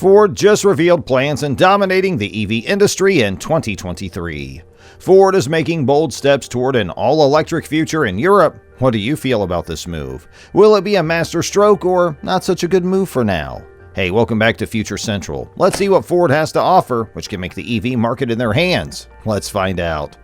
Ford just revealed plans in dominating the EV industry in 2023. Ford is making bold steps toward an all-electric future in Europe. What do you feel about this move? Will it be a masterstroke or not such a good move for now? Hey, welcome back to Future Central. Let's see what Ford has to offer, which can make the EV market in their hands. Let's find out.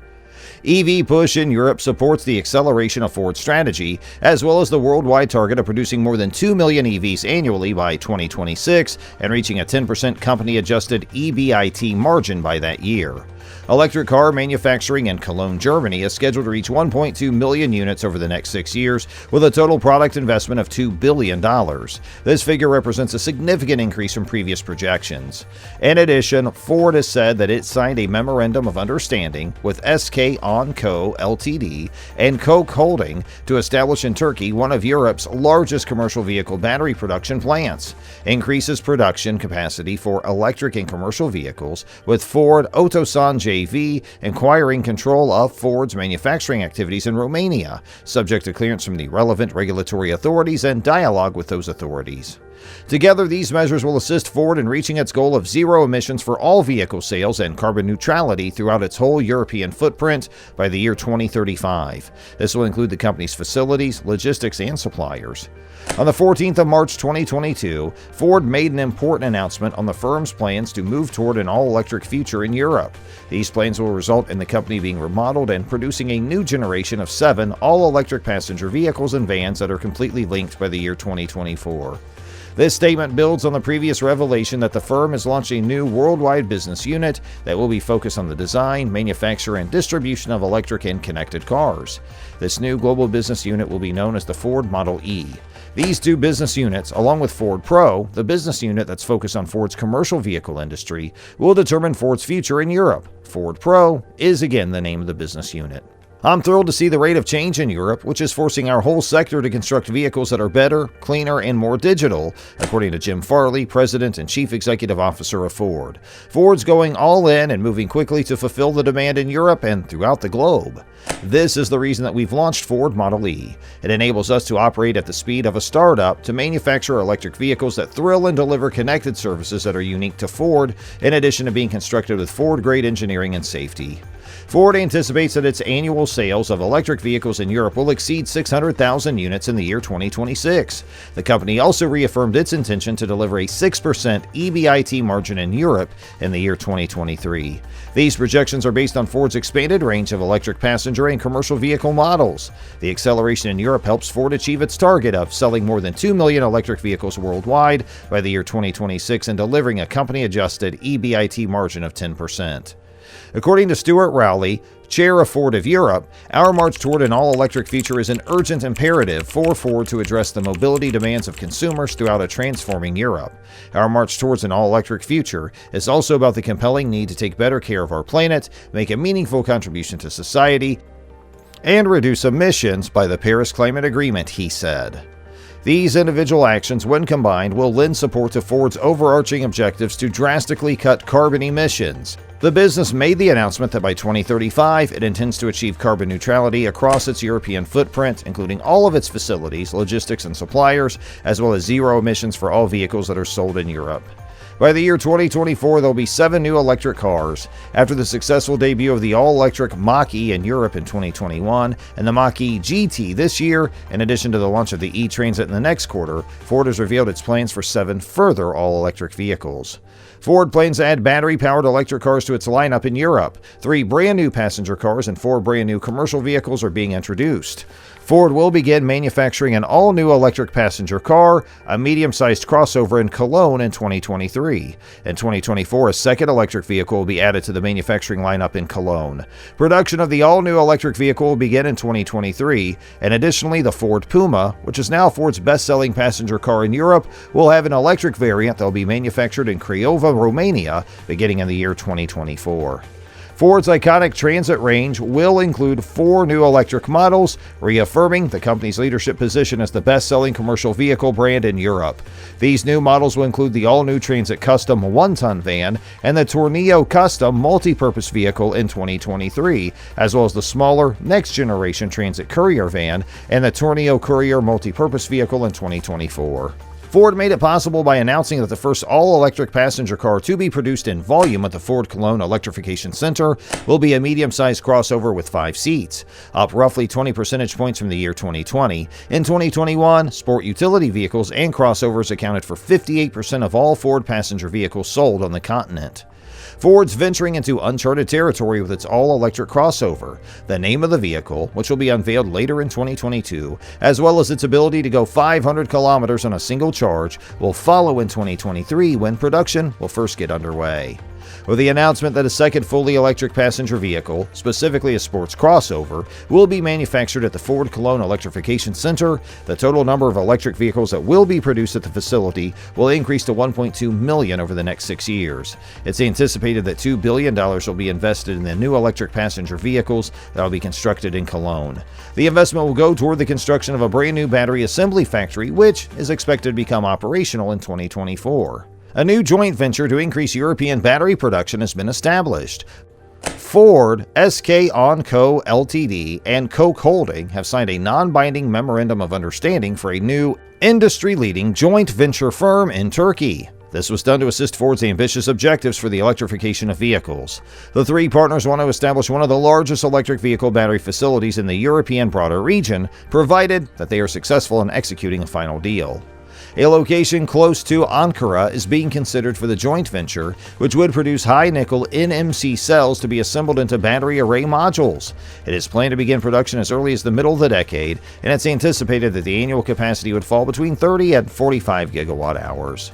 EV push in Europe supports the acceleration of Ford's strategy, as well as the worldwide target of producing more than 2 million EVs annually by 2026 and reaching a 10% company-adjusted EBIT margin by that year. Electric car manufacturing in Cologne, Germany is scheduled to reach 1.2 million units over the next 6 years, with a total product investment of $2 billion. This figure represents a significant increase from previous projections. In addition, Ford has said that it signed a memorandum of understanding with SK On.Co Ltd. and Koch Holding to establish in Turkey one of Europe's largest commercial vehicle battery production plants. Increases production capacity for electric and commercial vehicles, with Ford Otosan JV acquiring control of Ford's manufacturing activities in Romania, subject to clearance from the relevant regulatory authorities and dialogue with those authorities. Together, these measures will assist Ford in reaching its goal of zero emissions for all vehicle sales and carbon neutrality throughout its whole European footprint by the year 2035. This will include the company's facilities, logistics, and suppliers. On the 14th of March 2022, Ford made an important announcement on the firm's plans to move toward an all-electric future in Europe. These plans will result in the company being remodeled and producing a new generation of 7 all-electric passenger vehicles and vans that are completely linked by the year 2024. This statement builds on the previous revelation that the firm has launched a new worldwide business unit that will be focused on the design, manufacture, and distribution of electric and connected cars. This new global business unit will be known as the Ford Model E. These two business units, along with Ford Pro, the business unit that's focused on Ford's commercial vehicle industry, will determine Ford's future in Europe. Ford Pro is again the name of the business unit. I'm thrilled to see the rate of change in Europe, which is forcing our whole sector to construct vehicles that are better, cleaner, and more digital, according to Jim Farley, President and Chief Executive Officer of Ford. Ford's going all in and moving quickly to fulfill the demand in Europe and throughout the globe. This is the reason that we've launched Ford Model E. It enables us to operate at the speed of a startup to manufacture electric vehicles that thrill and deliver connected services that are unique to Ford, in addition to being constructed with Ford-grade engineering and safety. Ford anticipates that its annual sales of electric vehicles in Europe will exceed 600,000 units in the year 2026. The company also reaffirmed its intention to deliver a 6% EBIT margin in Europe in the year 2023. These projections are based on Ford's expanded range of electric passenger and commercial vehicle models. The acceleration in Europe helps Ford achieve its target of selling more than 2 million electric vehicles worldwide by the year 2026 and delivering a company-adjusted EBIT margin of 10%. According to Stuart Rowley, chair of Ford of Europe, our march toward an all-electric future is an urgent imperative for Ford to address the mobility demands of consumers throughout a transforming Europe. Our march towards an all-electric future is also about the compelling need to take better care of our planet, make a meaningful contribution to society, and reduce emissions by the Paris Climate Agreement, he said. These individual actions, when combined, will lend support to Ford's overarching objectives to drastically cut carbon emissions. The business made the announcement that by 2035, it intends to achieve carbon neutrality across its European footprint, including all of its facilities, logistics, and suppliers, as well as zero emissions for all vehicles that are sold in Europe. By the year 2024, there will be 7 new electric cars. After the successful debut of the all-electric Mach-E in Europe in 2021 and the Mach-E GT this year, in addition to the launch of the E-Transit in the next quarter, Ford has revealed its plans for 7 further all-electric vehicles. Ford plans to add battery-powered electric cars to its lineup in Europe. 3 brand-new passenger cars and 4 brand-new commercial vehicles are being introduced. Ford will begin manufacturing an all-new electric passenger car, a medium-sized crossover in Cologne in 2023. In 2024, a second electric vehicle will be added to the manufacturing lineup in Cologne. Production of the all-new electric vehicle will begin in 2023, and additionally, the Ford Puma, which is now Ford's best-selling passenger car in Europe, will have an electric variant that will be manufactured in Craiova, Romania, beginning in the year 2024. Ford's iconic Transit range will include 4 new electric models, reaffirming the company's leadership position as the best-selling commercial vehicle brand in Europe. These new models will include the all-new Transit Custom 1-ton van and the Tornillo Custom multi-purpose vehicle in 2023, as well as the smaller, next-generation Transit Courier van and the Tornillo Courier multi-purpose vehicle in 2024. Ford made it possible by announcing that the first all-electric passenger car to be produced in volume at the Ford Cologne Electrification Center will be a medium-sized crossover with 5 seats, up roughly 20 percentage points from the year 2020. In 2021, sport utility vehicles and crossovers accounted for 58% of all Ford passenger vehicles sold on the continent. Ford's venturing into uncharted territory with its all-electric crossover. The name of the vehicle, which will be unveiled later in 2022, as well as its ability to go 500 kilometers on a single charge, will follow in 2023 when production will first get underway. With the announcement that a second fully electric passenger vehicle, specifically a sports crossover, will be manufactured at the Ford Cologne Electrification Center, the total number of electric vehicles that will be produced at the facility will increase to 1.2 million over the next 6 years. It's anticipated that $2 billion will be invested in the new electric passenger vehicles that will be constructed in Cologne. The investment will go toward the construction of a brand new battery assembly factory, which is expected to become operational in 2024. A new joint venture to increase European battery production has been established. Ford, SK On Co. Ltd., and Koch Holding have signed a non-binding memorandum of understanding for a new, industry-leading joint venture firm in Turkey. This was done to assist Ford's ambitious objectives for the electrification of vehicles. The 3 partners want to establish one of the largest electric vehicle battery facilities in the European broader region, provided that they are successful in executing a final deal. A location close to Ankara is being considered for the joint venture, which would produce high-nickel NMC cells to be assembled into battery array modules. It is planned to begin production as early as the middle of the decade, and it's anticipated that the annual capacity would fall between 30 and 45 gigawatt hours.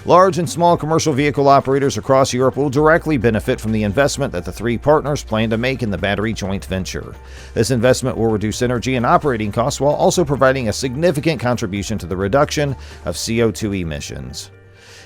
Large and small commercial vehicle operators across Europe will directly benefit from the investment that the 3 partners plan to make in the battery joint venture. This investment will reduce energy and operating costs while also providing a significant contribution to the reduction of CO2 emissions.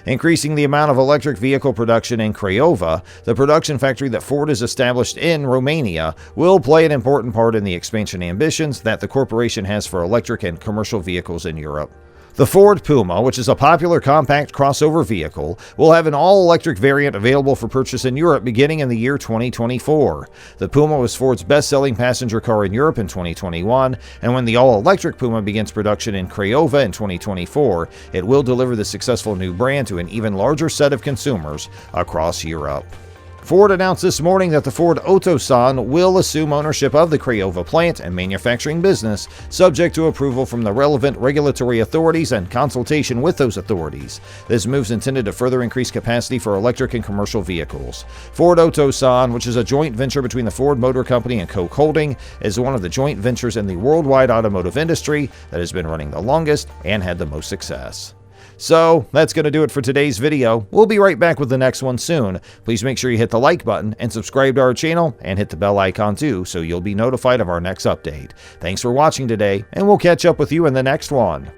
Increasing the amount of electric vehicle production in Craiova, the production factory that Ford has established in Romania, will play an important part in the expansion ambitions that the corporation has for electric and commercial vehicles in Europe. The Ford Puma, which is a popular compact crossover vehicle, will have an all-electric variant available for purchase in Europe beginning in the year 2024. The Puma was Ford's best-selling passenger car in Europe in 2021, and when the all-electric Puma begins production in Craiova in 2024, it will deliver the successful new brand to an even larger set of consumers across Europe. Ford announced this morning that the Ford Otosan will assume ownership of the Craiova plant and manufacturing business, subject to approval from the relevant regulatory authorities and consultation with those authorities. This move is intended to further increase capacity for electric and commercial vehicles. Ford Otosan, which is a joint venture between the Ford Motor Company and Koch Holding, is one of the joint ventures in the worldwide automotive industry that has been running the longest and had the most success. So, that's going to do it for today's video. We'll be right back with the next one soon. Please make sure you hit the like button and subscribe to our channel and hit the bell icon too so you'll be notified of our next update. Thanks for watching today, and we'll catch up with you in the next one.